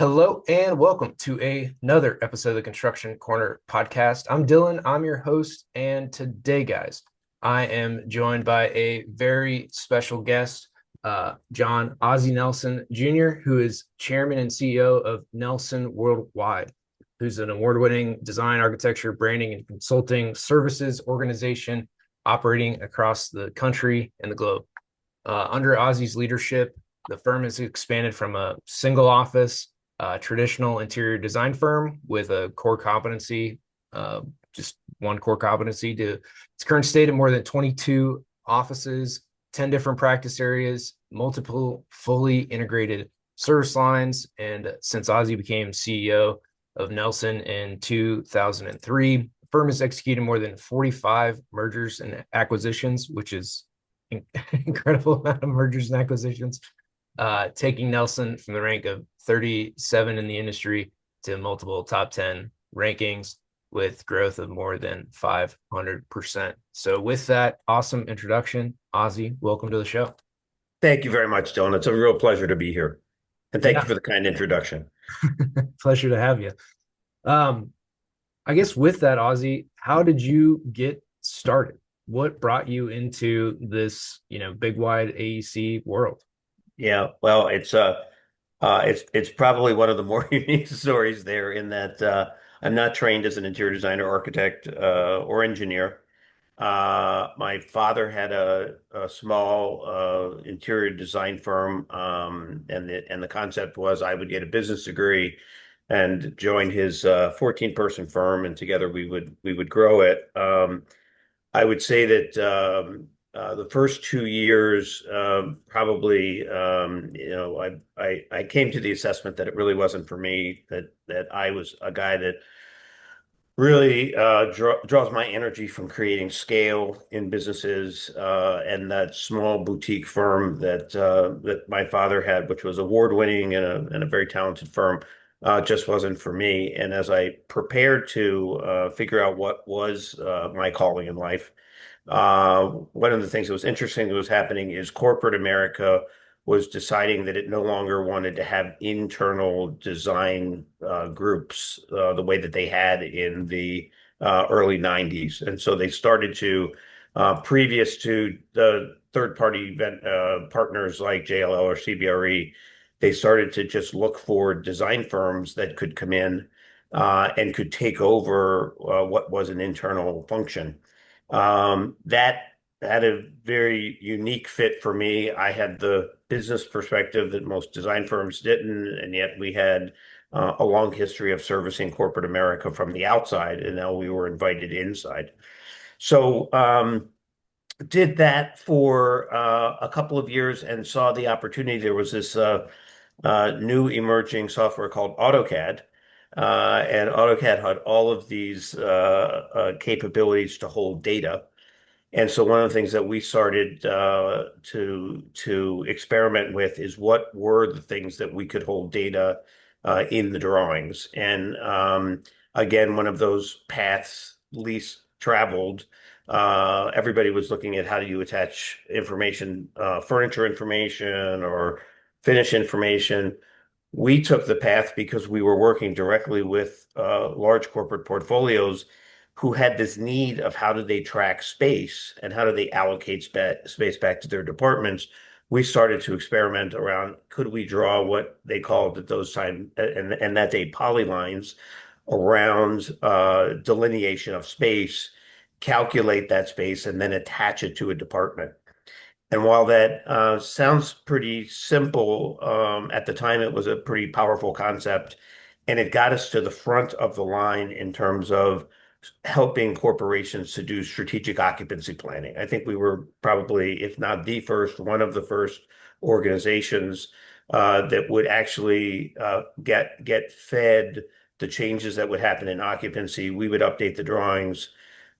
Hello and welcome to another episode of the Construction Corner podcast. I'm Dylan, I'm your host, and today, guys, I am joined by a very special guest, John Ozzie Nelson Jr., who is chairman and CEO of Nelson Worldwide, who's an award-winning design, architecture, branding, and consulting services organization operating across the country and the globe. Under Ozzie's leadership, the firm has expanded from a single office traditional interior design firm with a core competency, just one core competency, to its current state of more than 22 offices, 10 different practice areas, multiple fully integrated service lines. And since Ozzie became CEO of Nelson in 2003, the firm has executed more than 45 mergers and acquisitions, which is incredible amount of mergers and acquisitions, taking Nelson from the rank of 37 in the industry to multiple top 10 rankings with growth of more than 500%. So with that awesome introduction, Ozzie, welcome to the show. Thank you very much, Dylan. It's a real pleasure to be here. And thank you Yeah, for the kind introduction. pleasure to have you. Um, I guess with that, Ozzie, how did you get started? What brought you into this, big wide AEC world? Yeah, well, it's probably one of the more unique stories there in that I'm not trained as an interior designer, architect, or engineer. My father had a small interior design firm, and the concept was I would get a business degree and join his 14-person firm, and together we would grow it. I would say that the first 2 years, probably, I came to the assessment that it really wasn't for me, that I was a guy that really draws my energy from creating scale in businesses, and that small boutique firm that my father had, which was award-winning and a very talented firm, just wasn't for me. And as I prepared to figure out what was my calling in life, one of the things that was interesting that was happening is corporate America was deciding that it no longer wanted to have internal design groups the way that they had in the early 90s. And so they started to, previous to the third-party partners like JLL or CBRE, they started to just look for design firms that could come in and could take over what was an internal function. That had a very unique fit for me. I had the business perspective that most design firms didn't, and yet we had a long history of servicing corporate America from the outside, and now we were invited inside. So did that for a couple of years and saw the opportunity. There was this new emerging software called AutoCAD. And AutoCAD had all of these capabilities to hold data. And so one of the things that we started to experiment with is what were the things that we could hold data in the drawings. And again, one of those paths least traveled. Everybody was looking at how do you attach information, furniture information or finish information. We took the path because we were working directly with large corporate portfolios who had this need of how do they track space and how do they allocate space back to their departments. We started to experiment around could we draw what they called at those time and that day polylines around delineation of space, calculate that space, and then attach it to a department. And while that sounds pretty simple, at the time it was a pretty powerful concept, and it got us to the front of the line in terms of helping corporations to do strategic occupancy planning. I think we were probably, if not the first, one of the first organizations that would actually get fed the changes that would happen in occupancy. We would update the drawings.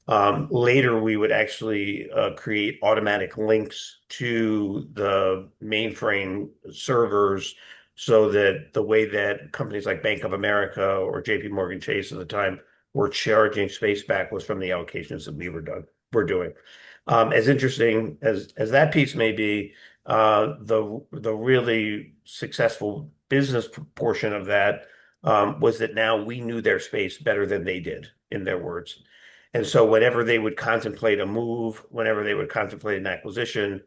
Later, we would actually create automatic links to the mainframe servers so that the way that companies like Bank of America or JP Morgan Chase at the time were charging space back was from the allocations that we're doing. As interesting as that piece may be, the really successful business portion of that was that now we knew their space better than they did, in their words. And so whenever they would contemplate a move, whenever they would contemplate an acquisition,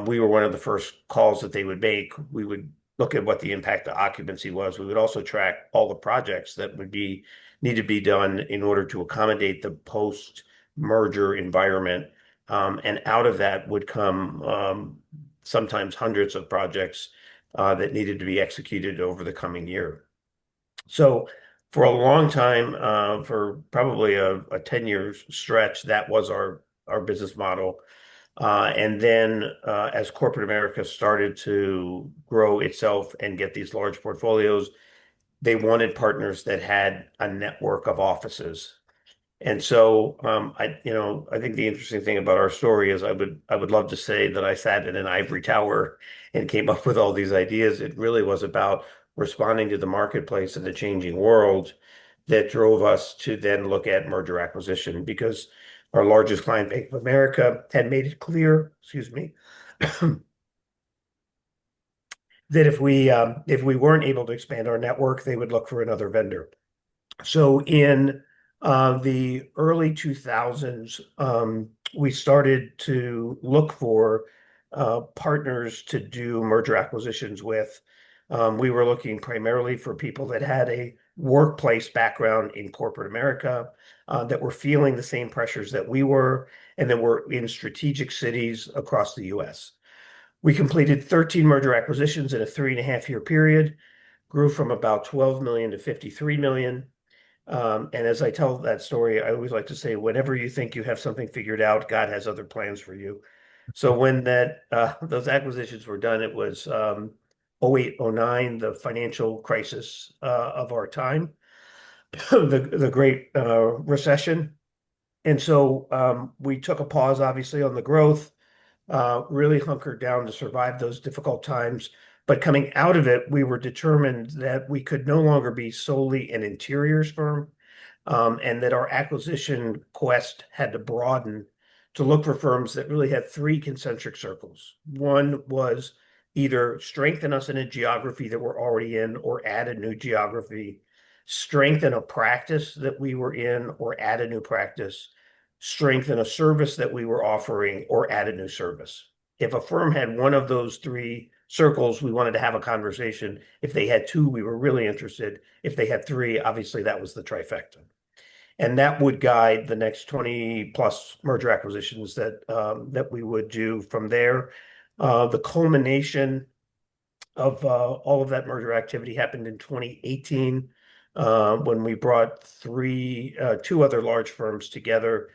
we were one of the first calls that they would make. We would look at what the impact to occupancy was. We would also track all the projects that would need to be done in order to accommodate the post-merger environment. And out of that would come sometimes hundreds of projects that needed to be executed over the coming year. So for a long time, for probably a 10-year stretch, that was our business model. And then as corporate America started to grow itself and get these large portfolios, they wanted partners that had a network of offices. And so I think the interesting thing about our story is I would love to say that I sat in an ivory tower and came up with all these ideas. It really was about responding to the marketplace and the changing world that drove us to then look at merger acquisition because our largest client, Bank of America, had made it clear, excuse me, that if we weren't able to expand our network, they would look for another vendor. So in the early 2000s, we started to look for partners to do merger acquisitions with. We were looking primarily for people that had a workplace background in corporate America, that were feeling the same pressures that we were, and that were in strategic cities across the US. We completed 13 merger acquisitions in a 3.5 year period, grew from about 12 million to 53 million. And as I tell that story, I always like to say, whenever you think you have something figured out, God has other plans for you. So when those acquisitions were done, it was 08, 09, the financial crisis of our time, the Great Recession. And so we took a pause, obviously, on the growth, really hunkered down to survive those difficult times. But coming out of it, we were determined that we could no longer be solely an interiors firm, and that our acquisition quest had to broaden to look for firms that really had three concentric circles. One was either strengthen us in a geography that we're already in or add a new geography, strengthen a practice that we were in or add a new practice, strengthen a service that we were offering or add a new service. If a firm had one of those three circles, we wanted to have a conversation. If they had two, we were really interested. If they had three, obviously that was the trifecta. And that would guide the next 20 plus merger acquisitions that we would do from there. The culmination of all of that merger activity happened in 2018 when we brought two other large firms together,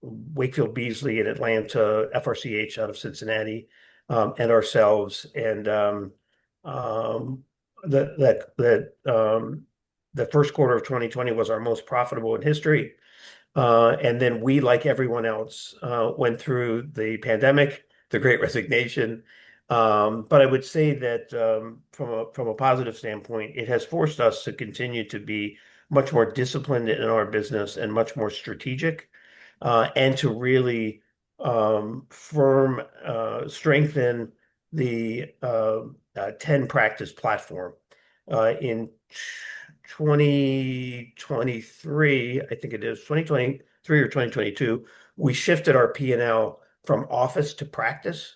Wakefield Beasley in Atlanta, FRCH out of Cincinnati, and ourselves. And the first quarter of 2020 was our most profitable in history. And then we, like everyone else, went through the pandemic, the Great Resignation. But I would say that from a positive standpoint, it has forced us to continue to be much more disciplined in our business and much more strategic, and to really strengthen the 10 practice platform. In 2023, I think it is 2023 or 2022, we shifted our P&L from office to practice.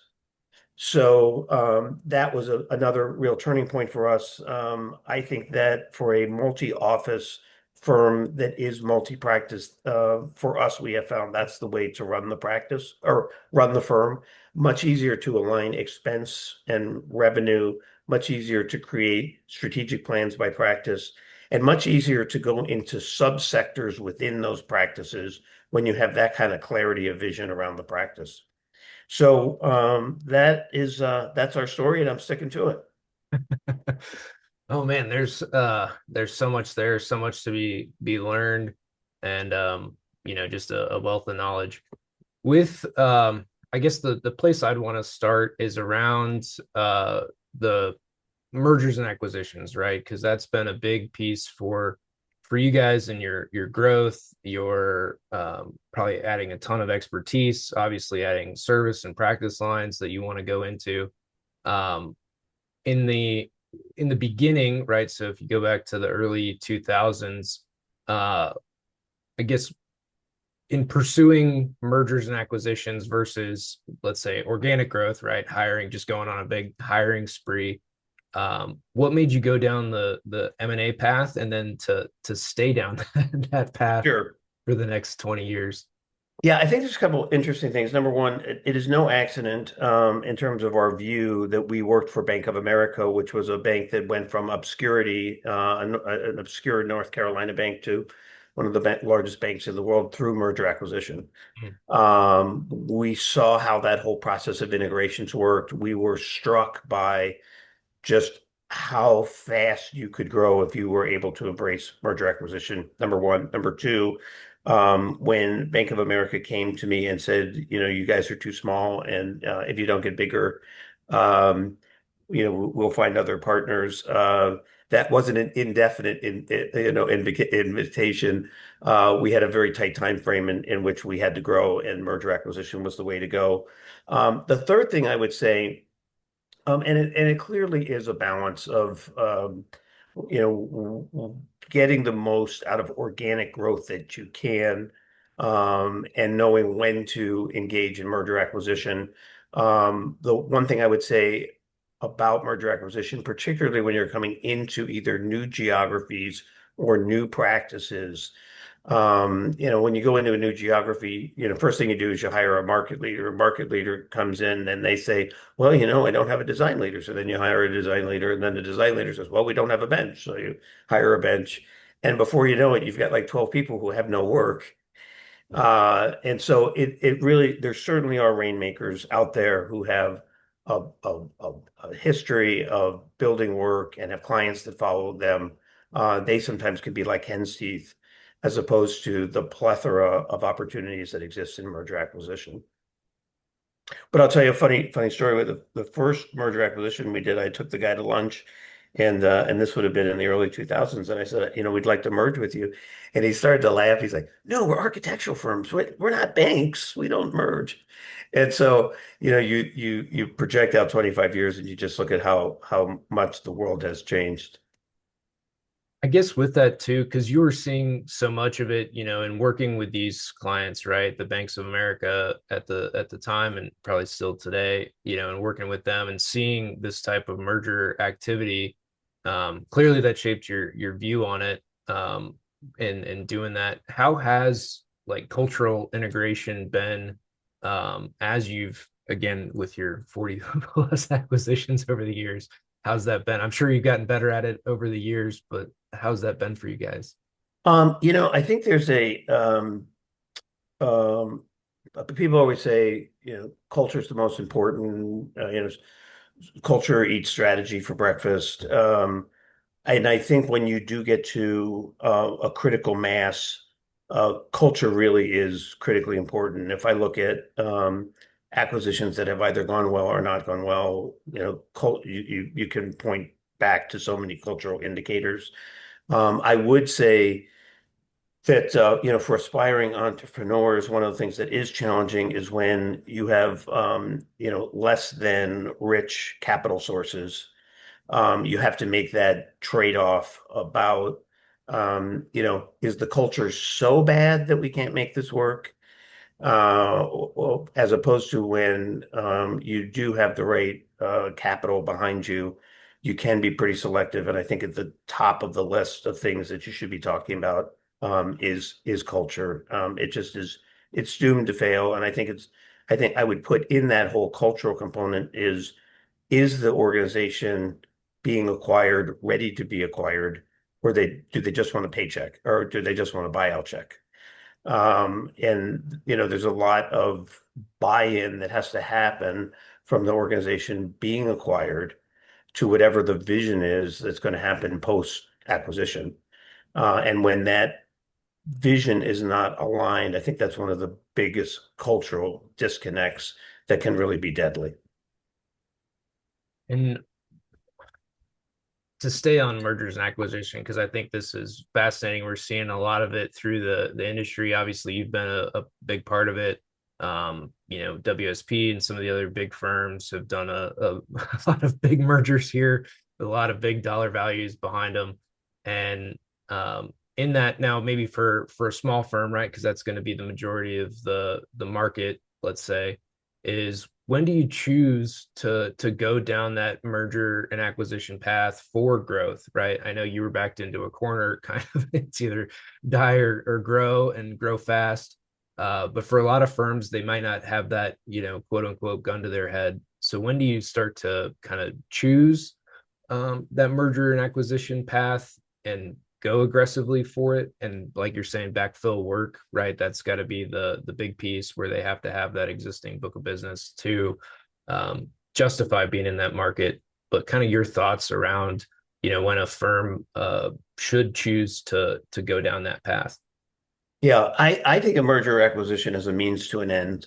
So that was another real turning point for us. I think that for a multi-office firm that is multi-practice, for us, we have found that's the way to run the practice or run the firm. Much easier to align expense and revenue, much easier to create strategic plans by practice, and much easier to go into subsectors within those practices when you have that kind of clarity of vision around the practice. So that's our story, and I'm sticking to it. Oh man, there's so much there, so much to be learned, and just a wealth of knowledge. With I guess the place I'd want to start is around the mergers and acquisitions, right? Because that's been a big piece for you guys and your growth. You're probably adding a ton of expertise, obviously adding service and practice lines that you want to go into. In the in the beginning, right? So if you go back to the early 2000s, I guess in pursuing mergers and acquisitions versus, let's say, organic growth, right? Hiring, just going on a big hiring spree. What made you go down the M&A path and then to stay down that path Sure. for the next 20 years? Yeah, I think there's a couple interesting things. Number one, it is no accident in terms of our view that we worked for Bank of America, which was a bank that went from obscurity, an obscure North Carolina bank, to one of the largest banks in the world through merger acquisition. We saw how that whole process of integrations worked. We were struck by just how fast you could grow if you were able to embrace merger acquisition, number one. Number two, when Bank of America came to me and said, you guys are too small, and if you don't get bigger, um, we'll find other partners. That wasn't an indefinite, invitation. We had a very tight time frame in which we had to grow, and merger acquisition was the way to go. The third thing I would say, and it clearly is a balance of getting the most out of organic growth that you can, and knowing when to engage in merger acquisition. The one thing I would say about merger acquisition, particularly when you're coming into either new geographies or new practices, when you go into a new geography, first thing you do is you hire a market leader. A market leader comes in and they say, well, I don't have a design leader. So then you hire a design leader, and then the design leader says, well, we don't have a bench. So you hire a bench. And before you know it, you've got like 12 people who have no work. And so it really, there certainly are rainmakers out there who have a history of building work and have clients that follow them. They sometimes could be like hen's teeth, as opposed to the plethora of opportunities that exist in merger acquisition. But I'll tell you a funny story with the first merger acquisition we did. I took the guy to lunch, and this would have been in the early 2000s. And I said, we'd like to merge with you. And he started to laugh. He's like, no, we're architectural firms. We're not banks. We don't merge. And so, you project out 25 years and you just look at how much the world has changed. I guess with that too, because you were seeing so much of it, and working with these clients, right? The Banks of America at the time and probably still today, and working with them and seeing this type of merger activity, clearly that shaped your view on it. And doing that. How has like cultural integration been as you've again with your 40 plus acquisitions over the years? How's that been? I'm sure you've gotten better at it over the years, but how's that been for you guys? I think there's um, people always say, culture is the most important, culture eats strategy for breakfast. And I think when you do get to a critical mass, culture really is critically important. If I look at acquisitions that have either gone well or not gone well, you can point back to so many cultural indicators. I would say that for aspiring entrepreneurs, one of the things that is challenging is when you have less than rich capital sources. You have to make that trade-off about is the culture so bad that we can't make this work? Well, as opposed to when you do have the right capital behind you, you can be pretty selective. And I think at the top of the list of things that you should be talking about is culture. It just is, it's doomed to fail. And I think I would put in that whole cultural component is the organization being acquired ready to be acquired, or do they just want a paycheck, or do they just want a buyout check? And there's a lot of buy-in that has to happen from the organization being acquired to whatever the vision is that's going to happen post acquisition. And when that vision is not aligned, I think that's one of the biggest cultural disconnects that can really be deadly. And to stay on mergers and acquisition, because I think this is fascinating. We're seeing a lot of it through the industry. Obviously, you've been a big part of it. WSP and some of the other big firms have done a lot of big mergers here with a lot of big dollar values behind them. And in that now, maybe for a small firm, right? Because that's going to be the majority of the market, let's say, is when do you choose to go down that merger and acquisition path for growth, right? I know you were backed into a corner, kind of. It's either die or grow and grow fast. But for a lot of firms, they might not have that, quote unquote, gun to their head. So when do you start to kind of choose that merger and acquisition path and go aggressively for it? And like you're saying, backfill work, right? That's got to be the big piece where they have to have that existing book of business to justify being in that market. But kind of your thoughts around, when a firm should choose to go down that path. Yeah, I think a merger or acquisition is a means to an end.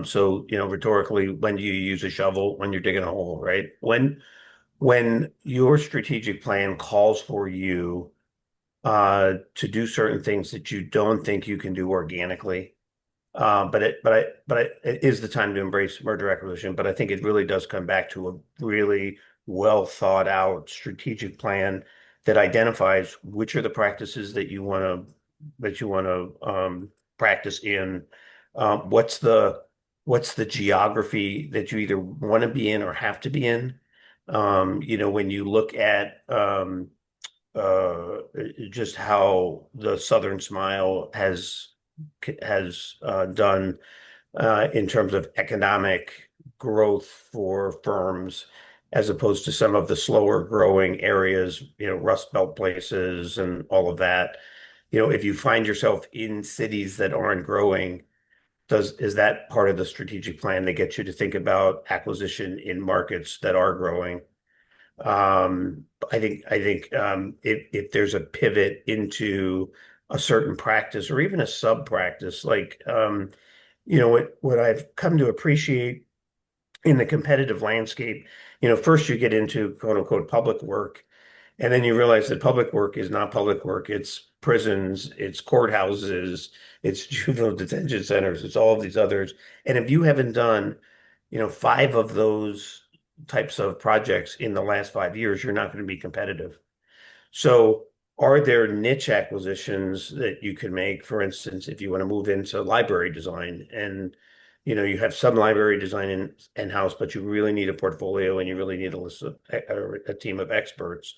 So, rhetorically, when do you use a shovel? When you're digging a hole, right? When your strategic plan calls for you to do certain things that you don't think you can do organically. It is the time to embrace merger acquisition. But I think it really does come back to a really well thought out strategic plan that identifies which are the practices that you want to practice in. What's the geography that you either want to be in or have to be in? When you look at uh, just how the Southern Smile has done in terms of economic growth for firms, as opposed to some of the slower growing areas, Rust Belt places and all of that. If you find yourself in cities that aren't growing, is that part of the strategic plan that gets you to think about acquisition in markets that are growing? I think if there's a pivot into a certain practice or even a sub practice, like what I've come to appreciate in the competitive landscape, first you get into quote unquote public work, and then you realize that public work is not public work. It's prisons, it's courthouses, it's juvenile detention centers, it's all of these others. And if you haven't done, five of those types of projects in the last 5 years, you're not going to be competitive. So are there niche acquisitions that you can make? For instance, if you want to move into library design and you have some library design in-house, but you really need a portfolio and you really need a team of experts.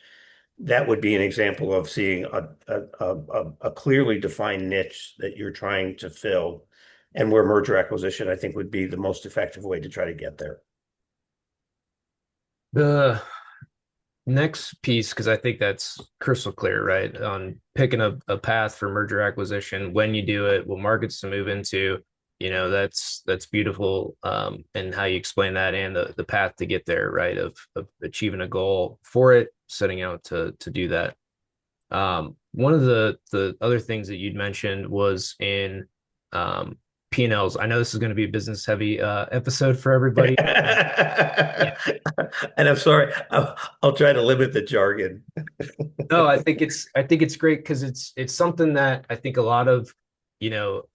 That would be an example of seeing a clearly defined niche that you're trying to fill, and where merger acquisition, I think, would be the most effective way to try to get there. The next piece, because I think that's crystal clear, right? On picking a path for merger acquisition, when you do it, what markets to move into, that's beautiful. And how you explain that and the path to get there, right? Of achieving a goal for it, setting out to do that. One of the other things that you'd mentioned was in P&Ls. I know this is going to be a business heavy episode for everybody. Yeah. And I'm sorry, I'll try to limit the jargon. No, I think it's great because it's something that I think a lot of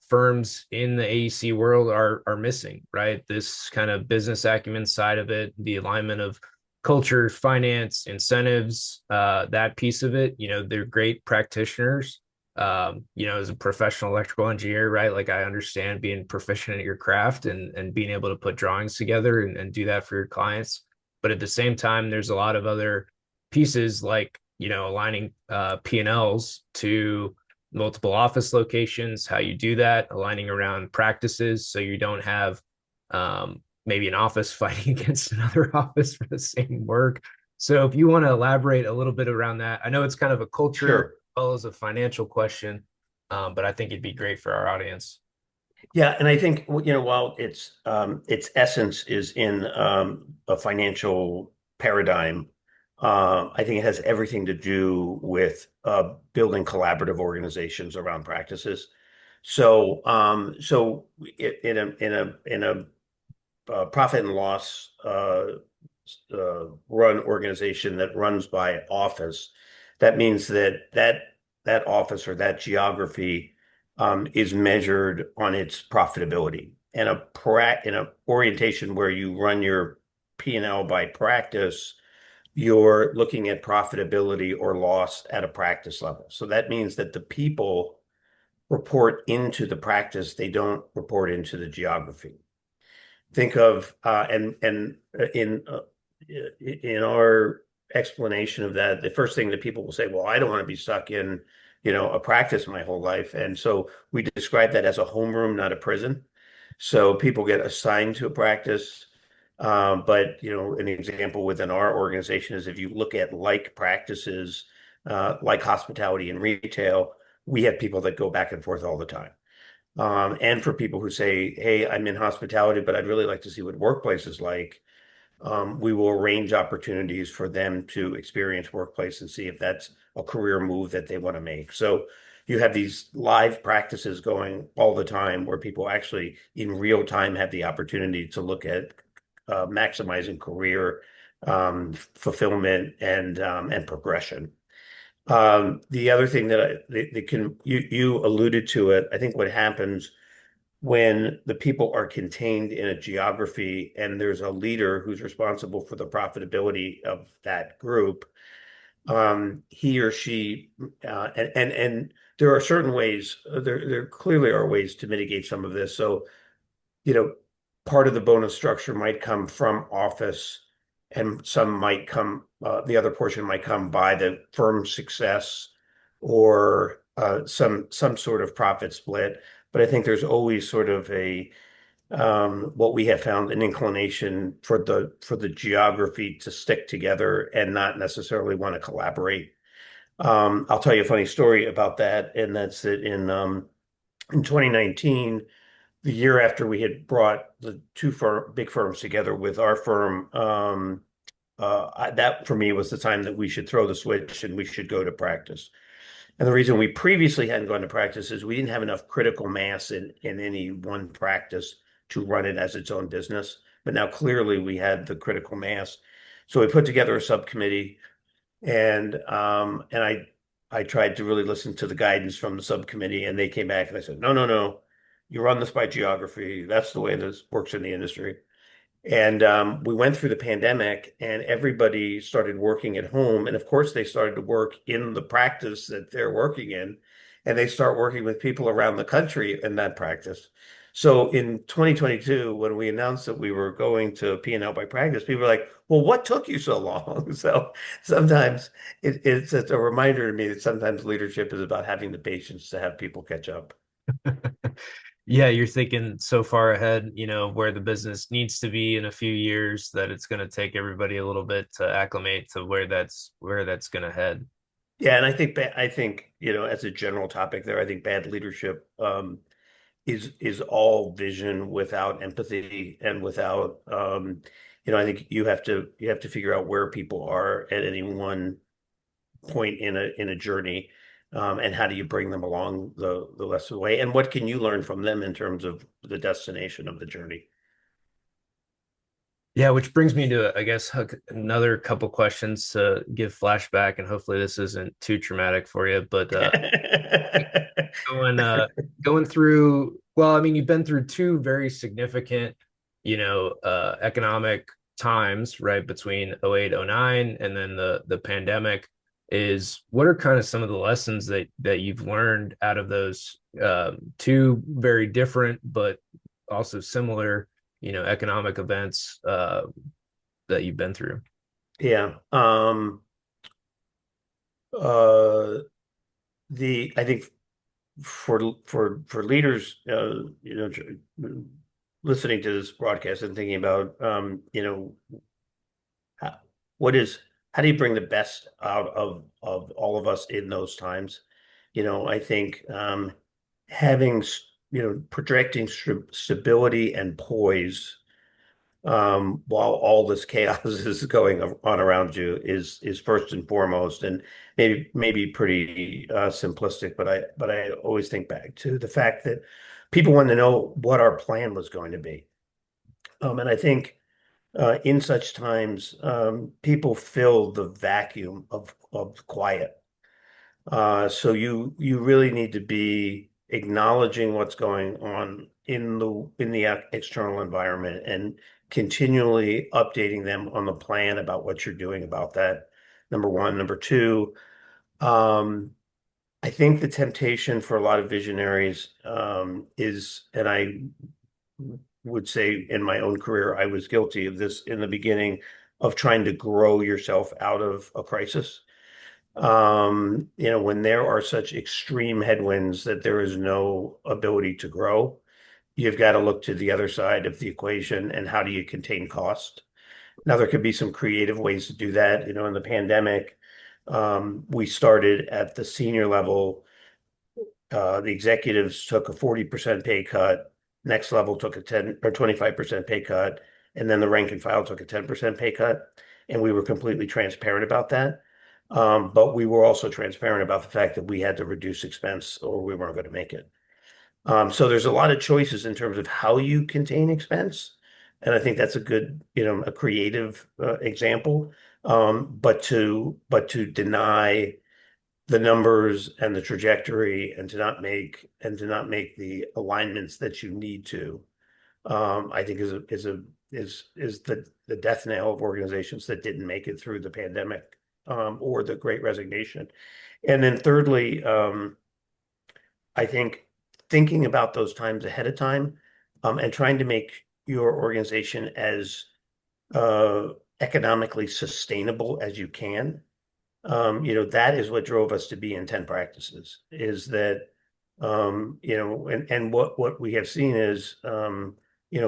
firms in the AEC world are missing, right? This kind of business acumen side of it, the alignment of culture, finance, incentives, that piece of it. They're great practitioners. As a professional electrical engineer, right? Like I understand being proficient at your craft and being able to put drawings together and do that for your clients. But at the same time, there's a lot of other pieces like aligning P&Ls to multiple office locations, how you do that, aligning around practices so you don't have maybe an office fighting against another office for the same work. So if you want to elaborate a little bit around that, I know it's kind of a culture Sure. as well as a financial question, but I think it'd be great for our audience. Yeah, and I think while its essence is in a financial paradigm, I think it has everything to do with building collaborative organizations around practices. In a profit and loss run organization that runs by office, that means that office or that geography is measured on its profitability. And in a orientation where you run your P&L by practice, you're looking at profitability or loss at a practice level. So that means that the people report into the practice, they don't report into the geography. Think of in our explanation of that, the first thing that people will say, well, I don't want to be stuck in, a practice my whole life. And so we describe that as a homeroom, not a prison. So people get assigned to a practice. But an example within our organization is if you look at like practices, like hospitality and retail, we have people that go back and forth all the time. And for people who say, hey, I'm in hospitality, but I'd really like to see what workplace is like, we will arrange opportunities for them to experience workplace and see if that's a career move that they want to make. So you have these live practices going all the time where people actually in real time have the opportunity to look at maximizing career fulfillment and progression. The other thing that can you alluded to it. I think what happens when the people are contained in a geography and there's a leader who's responsible for the profitability of that group, he or she, and there are certain ways. There clearly are ways to mitigate some of this. So you know, part of the bonus structure might come from office and some might come, the other portion might come by the firm's success or some sort of profit split. But I think there's always sort of what we have found an inclination for the geography to stick together and not necessarily want to collaborate. I'll tell you a funny story about that, and that's that in 2019, the year after we had brought the big firms together with our firm, that for me was the time that we should throw the switch and we should go to practice. And the reason we previously hadn't gone to practice is we didn't have enough critical mass in any one practice to run it as its own business. But now clearly we had the critical mass. So we put together a subcommittee and I tried to really listen to the guidance from the subcommittee, and they came back and I said, no, no, no, you run this by geography. That's the way this works in the industry. And we went through the pandemic, and everybody started working at home. And of course, they started to work in the practice that they're working in, and they start working with people around the country in that practice. So in 2022, when we announced that we were going to P&L by practice, people were like, well, what took you so long? So sometimes it's a reminder to me that sometimes leadership is about having the patience to have people catch up. Yeah, you're thinking so far ahead, where the business needs to be in a few years that it's going to take everybody a little bit to acclimate to where that's going to head. Yeah, and I think as a general topic there, I think bad leadership is all vision without empathy and without I think you have to figure out where people are at any one point in a journey, and how do you bring them along the rest of the way, and what can you learn from them in terms of the destination of the journey. Yeah, which brings me to, I guess, another couple questions to give flashback, and hopefully this isn't too traumatic for you. But going going through, well, I mean, you've been through two very significant, economic times, right, between 08, 09, and then the pandemic. Is what are kind of some of the lessons that you've learned out of those two very different but also similar, economic events that you've been through? Yeah. Uh, I think for leaders, listening to this broadcast and thinking about, how, what is how do you bring the best out of all of us in those times? I think having projecting stability and poise while all this chaos is going on around you is first and foremost, and maybe pretty simplistic, but I always think back to the fact that people want to know what our plan was going to be, and I think in such times people fill the vacuum of quiet. So you really need to be acknowledging what's going on in the external environment continually updating them on the plan about what you're doing about that. Number one. Number two, um, I think the temptation for a lot of visionaries is, and I would say in my own career, I was guilty of this in the beginning of trying to grow yourself out of a crisis. When there are such extreme headwinds that there is no ability to grow, you've got to look to the other side of the equation and how do you contain cost? Now, there could be some creative ways to do that. In the pandemic, we started at the senior level. The executives took a 40% pay cut. Next level took a 10 or 25% pay cut. And then the rank and file took a 10% pay cut. And we were completely transparent about that. But we were also transparent about the fact that we had to reduce expense or we weren't going to make it. So there's a lot of choices in terms of how you contain expense. And I think that's a good, a creative example. But to deny the numbers and the trajectory and to not make the alignments that you need to, I think is the death knell of organizations that didn't make it through the pandemic or the Great Resignation. And then thirdly, I think thinking about those times ahead of time, and trying to make your organization as uh, economically sustainable as you can. That is what drove us to be in 10 practices, is that, and what we have seen is,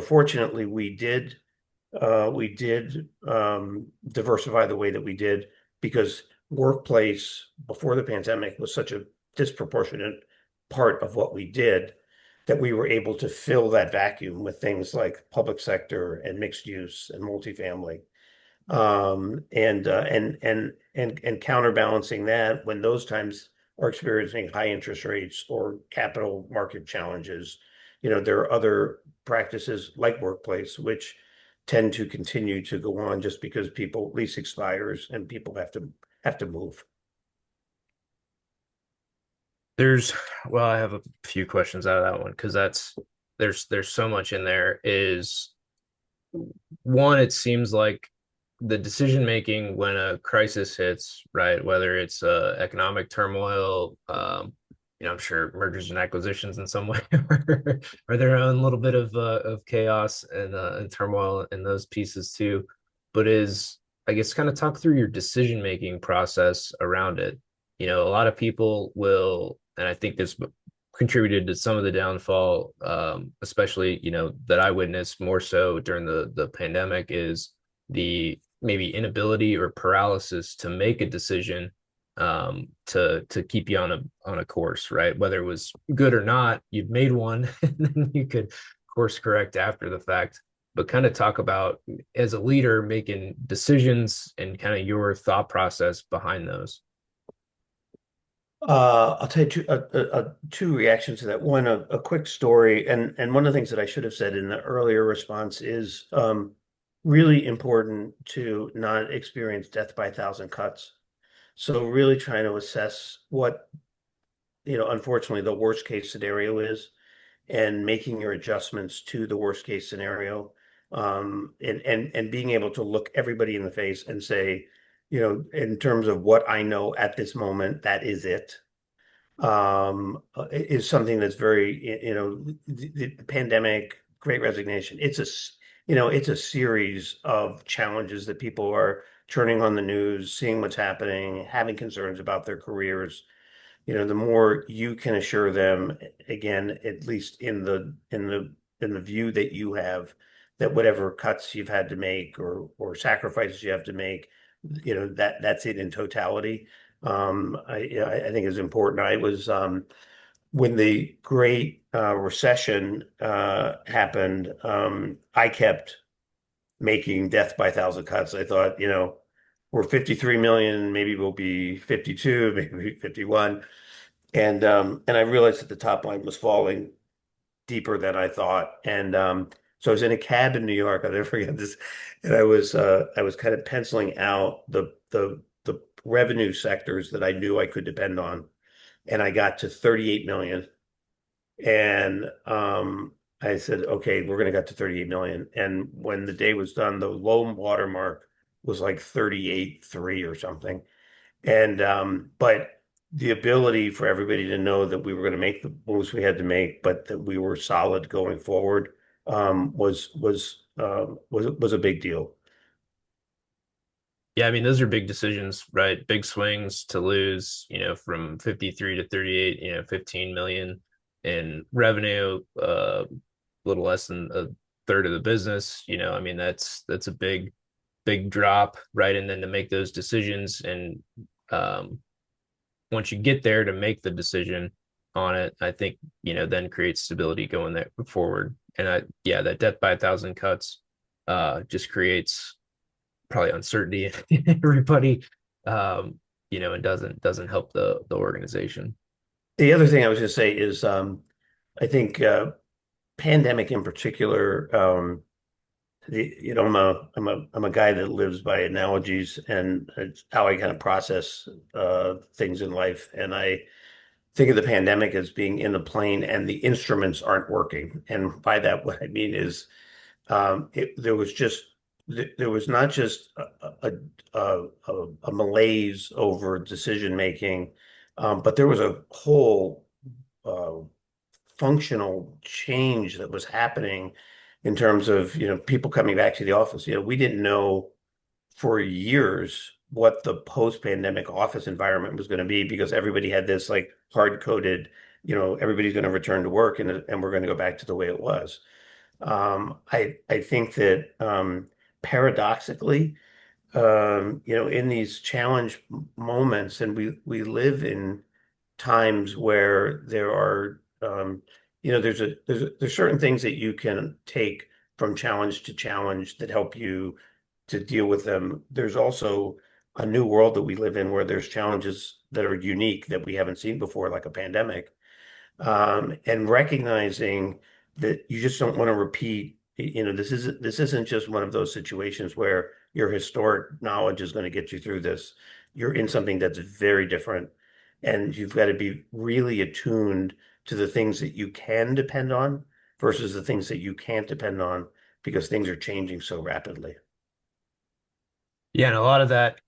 fortunately, we did diversify the way that we did because workplace before the pandemic was such a disproportionate part of what we did that we were able to fill that vacuum with things like public sector and mixed use and multifamily. And counterbalancing that when those times are experiencing high interest rates or capital market challenges, there are other practices like workplace which tend to continue to go on just because people lease expires and people have to move. There's, well, I have a few questions out of that one because there's so much in there. Is one, it seems like the decision making when a crisis hits, right? Whether it's economic turmoil, I'm sure mergers and acquisitions in some way are their own little bit of chaos and turmoil in those pieces too. But is, I guess, kind of talk through your decision making process around it. A lot of people will, and I think this contributed to some of the downfall, especially that I witnessed more so during the pandemic, is the maybe inability or paralysis to make a decision, to keep you on a course, right? Whether it was good or not, you've made one, and then you could course correct after the fact. But kind of talk about, as a leader, making decisions and kind of your thought process behind those. I'll tell you two reactions to that. One, a quick story, and one of the things that I should have said in the earlier response is really important to not experience death by a thousand cuts. So really trying to assess what, unfortunately, the worst case scenario is and making your adjustments to the worst case scenario. And being able to look everybody in the face and say, in terms of what I know at this moment, that is it. Is something that's very, the pandemic, Great Resignation. It's a series of challenges that people are turning on the news, seeing what's happening, having concerns about their careers. The more you can assure them, again, at least in the view that you have, that whatever cuts you've had to make or sacrifices you have to make, that's it in totality. I think is important. I was when the Great Recession happened, I kept making death by a thousand cuts. I thought, we're 53 million, maybe we'll be 52, maybe 51. And I realized that the top line was falling deeper than I thought. And so I was in a cab in New York. I'll never forget this. And I was kind of penciling out the revenue sectors that I knew I could depend on. And I got to 38 million. And I said, okay, we're going to get to 38 million. And when the day was done, the low water mark was like 38.3 or something. And but the ability for everybody to know that we were going to make the moves we had to make, but that we were solid going forward, was a big deal. Yeah, I mean, those are big decisions, right? Big swings to lose, from 53 to 38, 15 million in revenue, a little less than a third of the business. I mean, that's a big drop, right? And then to make those decisions and um, once you get there to make the decision on it, I think, then creates stability going there forward. And yeah, that death by a thousand cuts just creates probably uncertainty in everybody, and doesn't help the organization. The other thing I was going to say is I think pandemic in particular, I'm a guy that lives by analogies, and it's how I kind of process things in life. And I think of the pandemic as being in the plane and the instruments aren't working. And by that, what I mean is there was not just a malaise over decision making, but there was a whole uh, functional change that was happening in terms of, people coming back to the office. We didn't know for years what the post-pandemic office environment was going to be because everybody had this like hard-coded, everybody's going to return to work and we're going to go back to the way it was. I think that paradoxically, in these challenge moments, and we live in times where there are, there's certain things that you can take from challenge to challenge that help you to deal with them. There's also a new world that we live in where there's challenges that are unique that we haven't seen before, like a pandemic, and recognizing that you just don't want to repeat. This isn't just one of those situations where your historic knowledge is going to get you through this. You're in something that's very different, and you've got to be really attuned to the things that you can depend on versus the things that you can't depend on because things are changing so rapidly. Yeah, and a lot of that,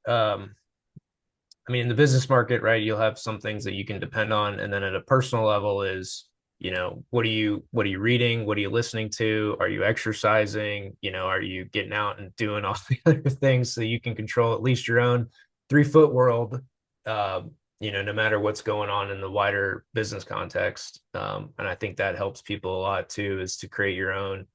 um, I mean, in the business market, right, you'll have some things that you can depend on, and then at a personal level is, what are you reading? What are you listening to? Are you exercising? Are you getting out and doing all the other things so you can control at least your own 3 foot world, no matter what's going on in the wider business context. And I think that helps people a lot too, is to create your own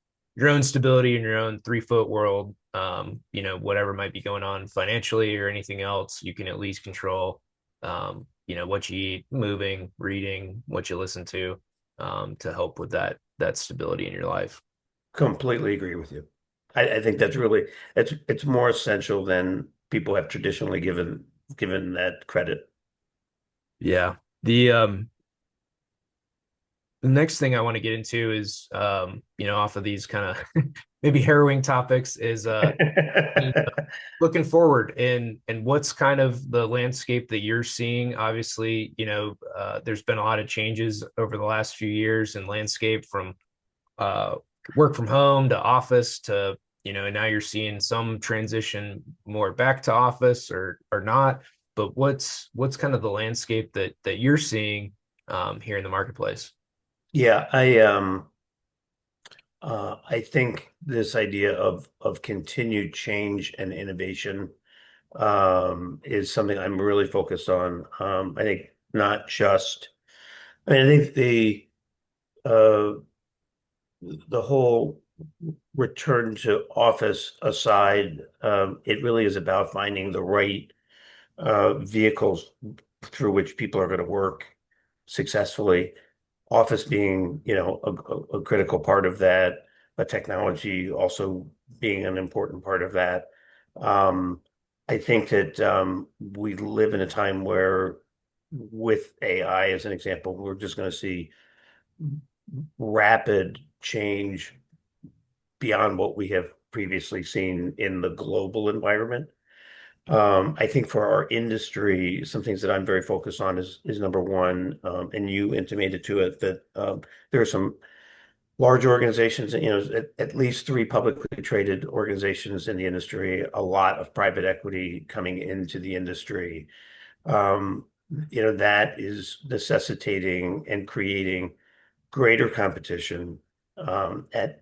stability in your own 3 foot world. Whatever might be going on financially or anything else, you can at least control, what you eat, moving, reading, what you listen to help with that stability in your life. Completely agree with you. I think it's more essential than people have traditionally given that credit. Yeah. The next thing I want to get into is, off of these kind of maybe harrowing topics is looking forward and what's kind of the landscape that you're seeing. Obviously, there's been a lot of changes over the last few years in landscape from uh, work from home to office to, now you're seeing some transition more back to office or not. But what's kind of the landscape that you're seeing here in the marketplace? Yeah, I think this idea of continued change and innovation is something I'm really focused on. I think not just, I mean, I think uh, the whole return to office aside, it really is about finding the right vehicles through which people are going to work successfully. Office being, a critical part of that, but technology also being an important part of that. Um, I think that we live in a time where, with AI as an example, we're just going to see rapid change beyond what we have previously seen in the global environment. I think for our industry, some things that I'm very focused on is number one, and you intimated to it that there are some large organizations, at least three publicly traded organizations in the industry, a lot of private equity coming into the industry. Um, that is necessitating and creating greater competition at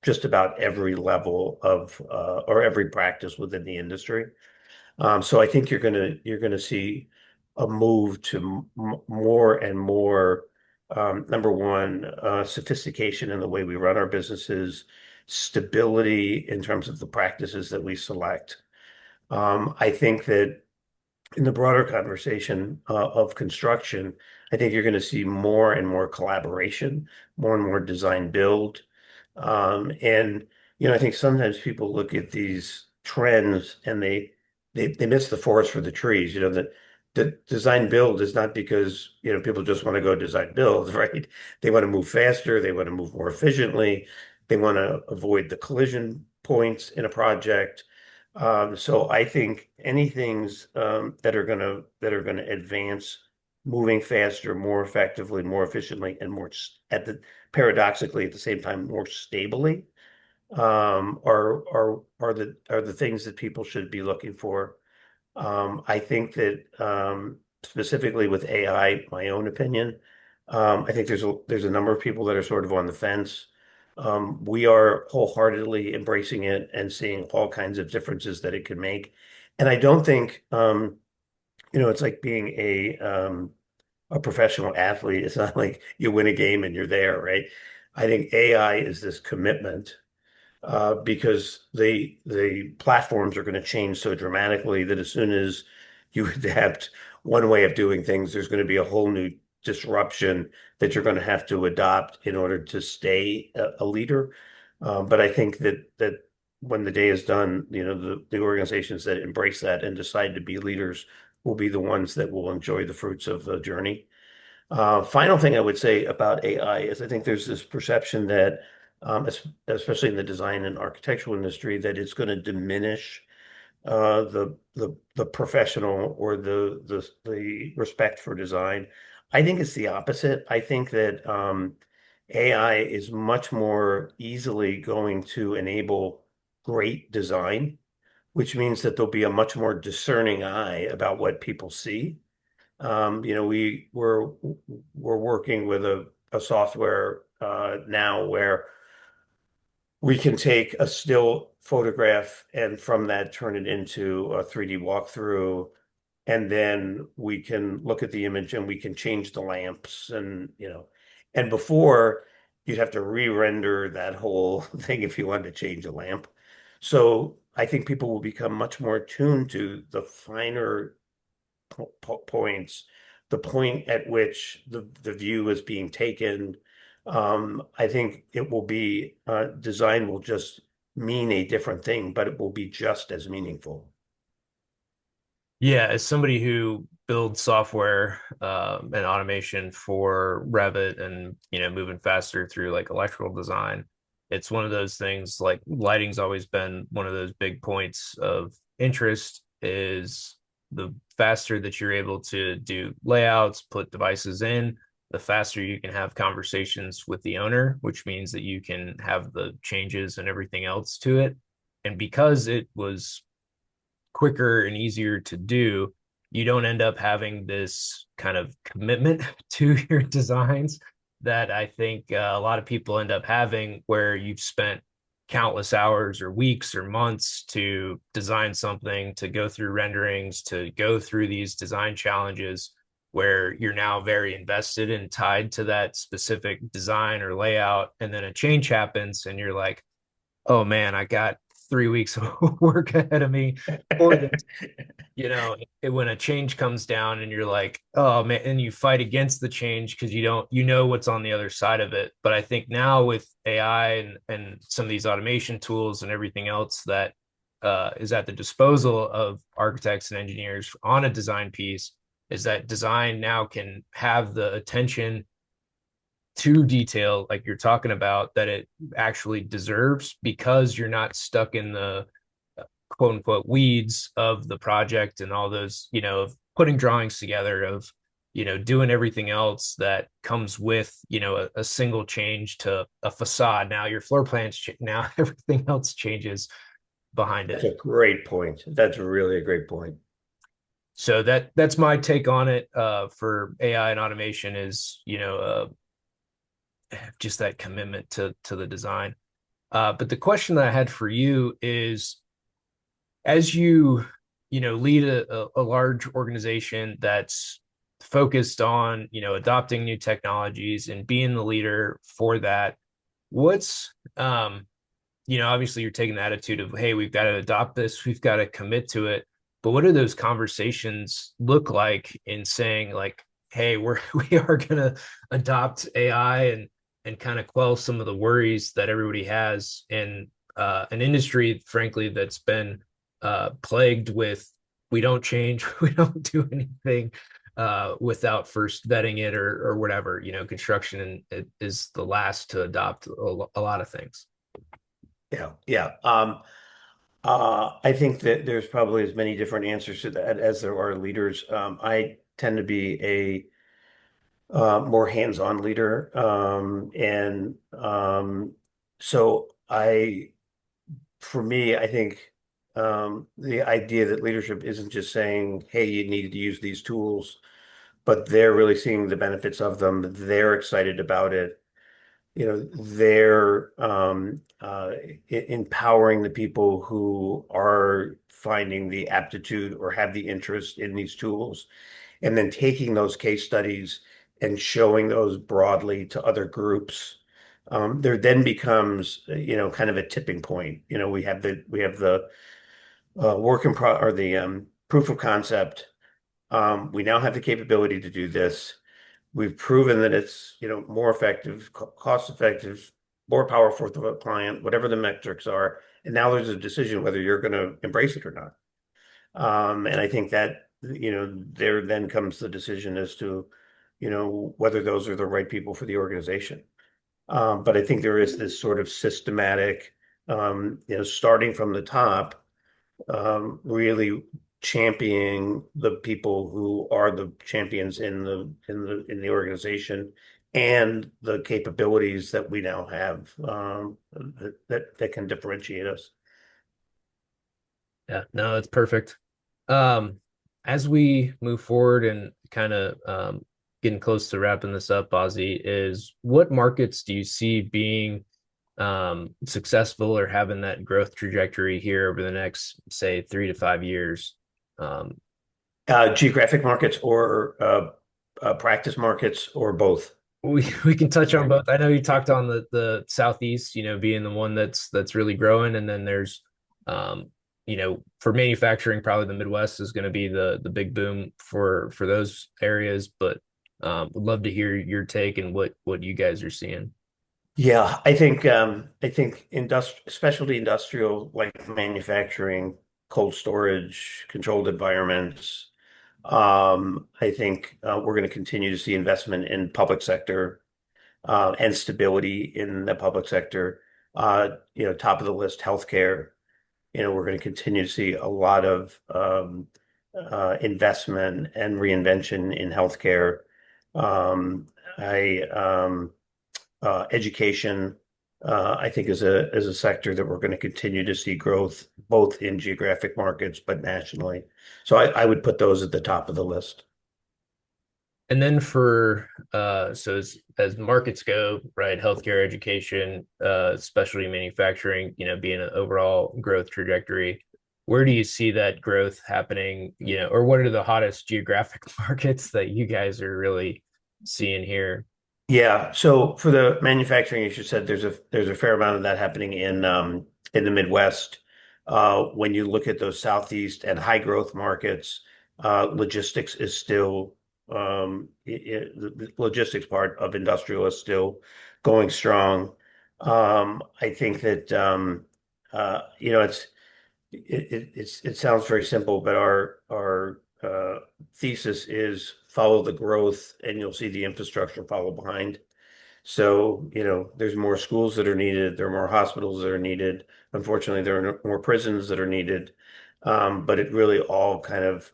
just about every level of or every practice within the industry. So I think you're gonna see a move to more and more, number one, sophistication in the way we run our businesses, stability in terms of the practices that we select. I think that in the broader conversation of construction, I think you're going to see more and more collaboration, more and more design build. And I think sometimes people look at these trends and they miss the forest for the trees. That the design build is not because people just want to go design build, right? They want to move faster, they want to move more efficiently, they want to avoid the collision points in a project. So I think anything's that are gonna advance moving faster, more effectively, more efficiently, and more paradoxically at the same time more stably, are the things that people should be looking for. I think that specifically with AI, my own opinion, I think there's a number of people that are sort of on the fence. We are wholeheartedly embracing it and seeing all kinds of differences that it can make. And I don't think it's like being a professional athlete. It's not like you win a game and you're there, right? I think AI is this commitment because the platforms are going to change so dramatically that as soon as you adapt one way of doing things, there's going to be a whole new disruption that you're going to have to adopt in order to stay a leader. But I think that when the day is done, the organizations that embrace that and decide to be leaders will be the ones that will enjoy the fruits of the journey. Final thing I would say about AI is I think there's this perception that, especially in the design and architectural industry, that it's going to diminish the professional or the respect for design. I think it's the opposite. I think that AI is much more easily going to enable great design, which means that there'll be a much more discerning eye about what people see. We're working with a software now where we can take a still photograph and from that turn it into a 3D walkthrough, and then we can look at the image and we can change the lamps and before you'd have to re-render that whole thing if you wanted to change a lamp. So I think people will become much more attuned to the finer points, the point at which the view is being taken. I think it will be design will just mean a different thing, but it will be just as meaningful. Yeah, as somebody who builds software and automation for Revit and moving faster through like electrical design, it's one of those things like lighting's always been one of those big points of interest is the faster that you're able to do layouts, put devices in, the faster you can have conversations with the owner, which means that you can have the changes and everything else to it. And because it was quicker and easier to do, you don't end up having this kind of commitment to your designs that I think a lot of people end up having, where you've spent countless hours or weeks or months to design something, to go through renderings, to go through these design challenges, where you're now very invested and tied to that specific design or layout. And then a change happens and you're like, oh man, I got 3 weeks of work ahead of me for this. When a change comes down and you're like, oh man, and you fight against the change because you don't, what's on the other side of it. But I think now with AI and some of these automation tools and everything else that is at the disposal of architects and engineers on a design piece, is that design now can have the attention to detail like you're talking about that it actually deserves, because you're not stuck in the quote unquote weeds of the project and all those, of putting drawings together, of doing everything else that comes with, a single change to a facade. Now your floor plans, now everything else changes behind That's it. a great point. That's really a great point. So that's my take on it for AI and automation is, just that commitment to the design. But the question that I had for you is, as lead a large organization that's focused on, adopting new technologies and being the leader for that, what's obviously you're taking the attitude of, hey, we've got to adopt this, we've got to commit to it. But what do those conversations look like in saying, like, hey, we are gonna adopt AI and kind of quell some of the worries that everybody has in an industry, frankly, that's been plagued with, we don't change, we don't do anything without first vetting it or whatever. Construction is the last to adopt a lot of things. Yeah, yeah. I think that there's probably as many different answers to that as there are leaders. I tend to be a more hands-on leader, and so for me, I think the idea that leadership isn't just saying, "Hey, you need to use these tools," but they're really seeing the benefits of them. They're excited about it. They're empowering the people who are finding the aptitude or have the interest in these tools, and then taking those case studies and showing those broadly to other groups. There then becomes, kind of a tipping point. We have the work in pro or the proof of concept. We now have the capability to do this. We've proven that it's, more effective, cost effective, more powerful for the client, whatever the metrics are. And now there's a decision whether you're going to embrace it or not. And I think that, there then comes the decision as to, whether those are the right people for the organization. But I think there is this sort of systematic, starting from the top, really championing the people who are the champions in the organization and the capabilities that we now have, that can differentiate us. Yeah, no, that's perfect. Um, as we move forward and kind of getting close to wrapping this up, Ozzie, is what markets do you see being successful or having that growth trajectory here over the next, say, 3 to 5 years? Um, Geographic markets or practice markets or both. we can touch on both. I know you talked on the southeast, being the one that's really growing, and then there's for manufacturing, probably the Midwest is going to be the big boom for those areas. But would love to hear your take and what you guys are seeing. Yeah, I think specialty industrial like manufacturing, cold storage, controlled environments. I think we're going to continue to see investment in public sector, and stability in the public sector. Top of the list, healthcare. We're going to continue to see a lot of investment and reinvention in healthcare. I Education, I think is a sector that we're going to continue to see growth both in geographic markets but nationally. So I would put those at the top of the list. And then for so as markets go, right, healthcare, education, specialty manufacturing, being an overall growth trajectory, where do you see that growth happening, or what are the hottest geographic markets that you guys are really seeing here? Yeah. So for the manufacturing, as you said, there's a fair amount of that happening in the Midwest. When you look at those Southeast and high growth markets, logistics is still the logistics part of industrial is still going strong. I think that it sounds very simple, but our thesis is follow the growth, and you'll see the infrastructure follow behind. So, there's more schools that are needed, there are more hospitals that are needed. Unfortunately, there are more prisons that are needed. But it really all kind of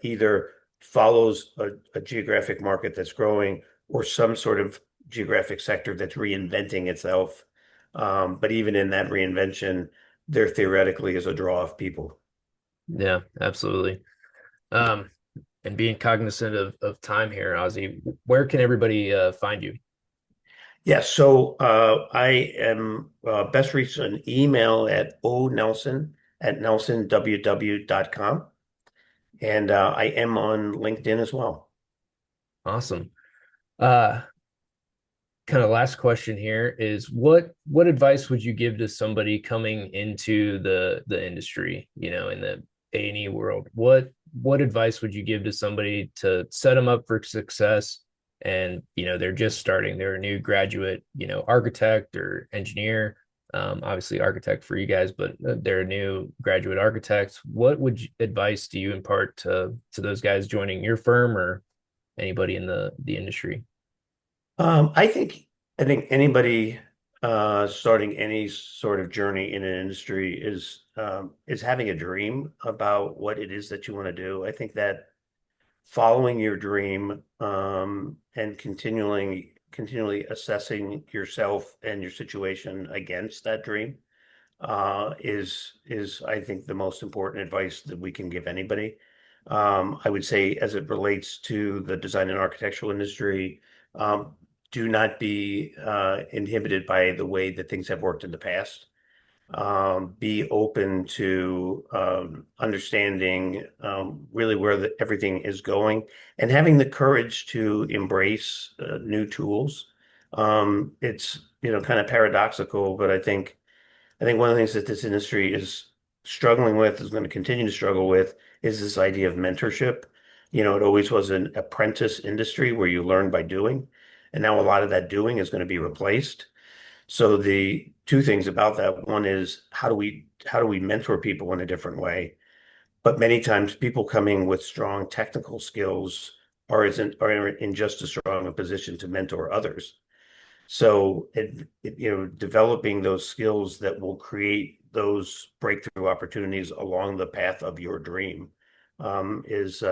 either follows a geographic market that's growing or some sort of geographic sector that's reinventing itself. But even in that reinvention, there theoretically is a draw of people. Yeah, absolutely. Um, and being cognizant of time here, Ozzie, where can everybody find you? Yes, so I am best reached an email at onelson@nelsonww.com. And I am on LinkedIn as well. Awesome. Uh, Kind of last question here is what advice would you give to somebody coming into the industry, in the A&E world? What advice would you give to somebody to set them up for success? And they're just starting, they're a new graduate, architect or engineer. Obviously architect for you guys, but they're a new graduate architect. What advice do you impart to those guys joining your firm or anybody in the industry? Um, I think I think anybody starting any sort of journey in an industry is having a dream about what it is that you want to do. I think that following your dream and continually assessing yourself and your situation against that dream is I think the most important advice that we can give anybody. I would say as it relates to the design and architectural industry, um, do not be inhibited by the way that things have worked in the past. Be open to understanding really where everything is going and having the courage to embrace new tools. It's kind of paradoxical, but I think one of the things that this industry is struggling with, is going to continue to struggle with, is this idea of mentorship. It always was an apprentice industry where you learn by doing, and now a lot of that doing is going to be replaced. So the two things about that, one is how do we mentor people in a different way? But many times people coming with strong technical skills are in just as strong a position to mentor others. So developing those skills that will create those breakthrough opportunities along the path of your dream is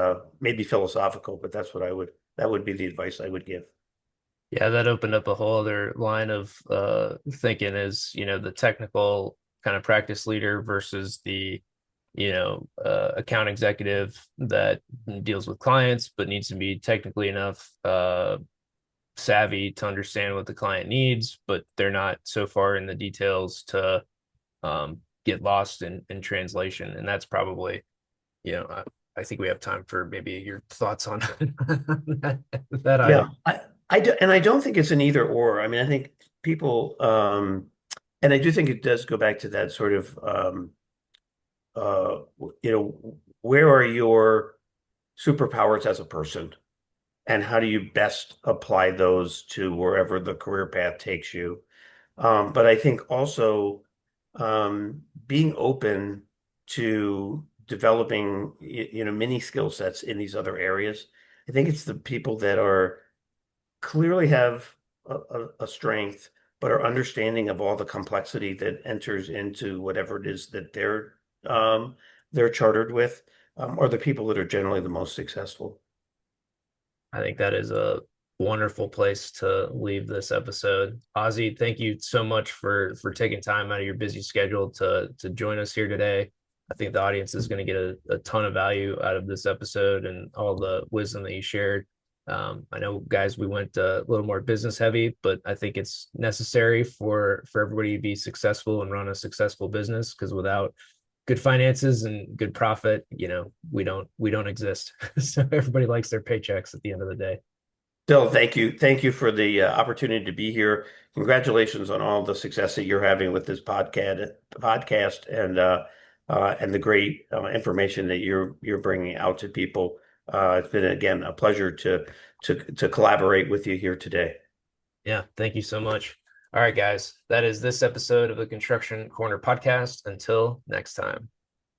maybe philosophical, but that would be the advice I would give. Yeah, that opened up a whole other line of thinking is, the technical kind of practice leader versus the, account executive that deals with clients, but needs to be technically enough savvy to understand what the client needs, but they're not so far in the details to get lost in translation. And that's probably, I think we have time for maybe your thoughts on that Yeah, item. and I don't think it's an either or. I mean, I think people, and I do think it does go back to that sort of, uh, where are your superpowers as a person, and how do you best apply those to wherever the career path takes you? But I think also being open to developing, many skill sets in these other areas. I think it's the people that are clearly have a strength, but are understanding of all the complexity that enters into whatever it is that they're chartered with, are the people that are generally the most successful. I think that is a wonderful place to leave this episode. Ozzie, thank you so much for taking time out of your busy schedule to join us here today. I think the audience is going to get a ton of value out of this episode and all the wisdom that you shared. I know, guys, we went a little more business heavy, but I think it's necessary for everybody to be successful and run a successful business because without good finances and good profit, we don't exist. So everybody likes their paychecks at the end of the day. Bill, thank you for the opportunity to be here. Congratulations on all the success that you're having with this podcast, and the great information that you're bringing out to people. It's been again a pleasure to collaborate with you here today. Yeah, thank you so much. All right, guys, that is this episode of the Construction Corner podcast. Until next time.